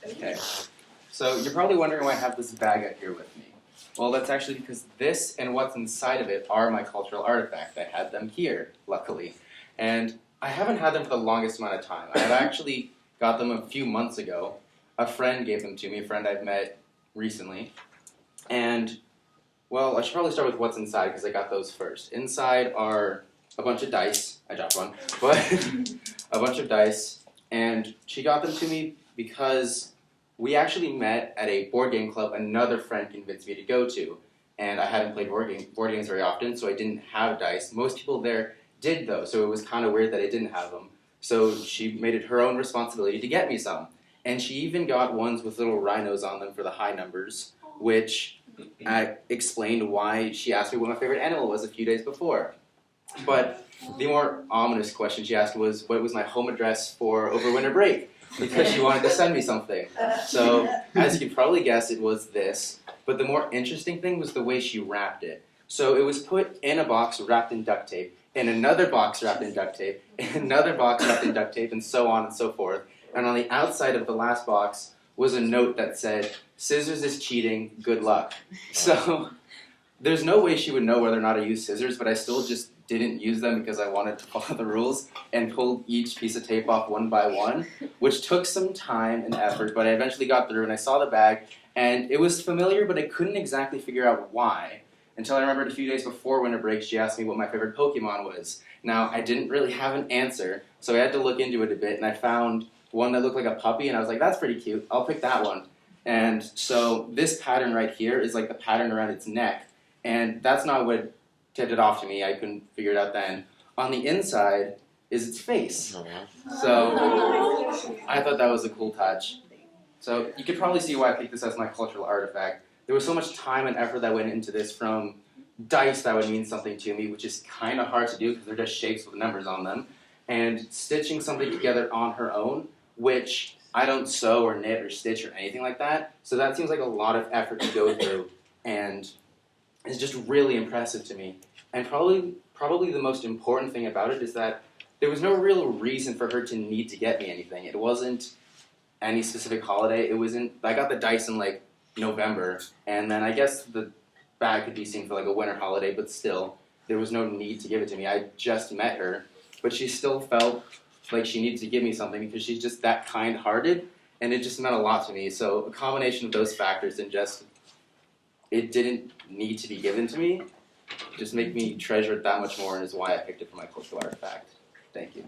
Okay, so you're probably wondering why I have this bag out here with me. Well, that's actually because this and what's inside of it are my cultural artifacts. I had them here, luckily. And I haven't had them for the longest amount of time. I've actually got them a few months ago. A friend gave them to me, a friend I've met recently. And, well, I should probably start with what's inside because I got those first. Inside are a bunch of dice. I dropped one. But a bunch of dice. And she got them to me because we actually met at a board game club another friend convinced me to go to. And I hadn't played board games very often, so I didn't have dice. Most people there did, though, so it was kind of weird that I didn't have them. So she made it her own responsibility to get me some. And she even got ones with little rhinos on them for the high numbers, which I explained why she asked me what my favorite animal was a few days before. But the more ominous question she asked was, what was my home address for over winter break? Because she wanted to send me something. So, as you can probably guess, it was this. But the more interesting thing was the way she wrapped it. So it was put in a box wrapped in duct tape, in another box wrapped in duct tape, in another box wrapped in duct tape, and so on and so forth. And on the outside of the last box was a note that said, "Scissors is cheating, good luck." So there's no way she would know whether or not I used scissors, but I still just didn't use them because I wanted to follow the rules and pulled each piece of tape off one by one, which took some time and effort, but I eventually got through and I saw the bag, and it was familiar, but I couldn't exactly figure out why. Until I remembered a few days before winter break, she asked me what my favorite Pokemon was. Now, I didn't really have an answer, so I had to look into it a bit, and I found one that looked like a puppy, and I was like, that's pretty cute, I'll pick that one. And so this pattern right here is like the pattern around its neck, and that's not what tipped it off to me. I couldn't figure it out then. On the inside is its face. So I thought that was a cool touch. So you could probably see why I picked this as my cultural artifact. There was so much time and effort that went into this, from dice that would mean something to me, which is kind of hard to do because they're just shapes with numbers on them, and stitching something together on her own, which I don't sew or knit or stitch or anything like that. So that seems like a lot of effort to go through, and is just really impressive to me. And probably the most important thing about it is that there was no real reason for her to need to get me anything. It wasn't any specific holiday. I got the dice in like November, and then I guess the bag could be seen for like a winter holiday, but still, there was no need to give it to me. I just met her, but she still felt like she needed to give me something because she's just that kind-hearted, and it just meant a lot to me. So a combination of those factors and just it didn't need to be given to me just make me treasure it that much more, and is why I picked it for my cultural artifact. Thank you.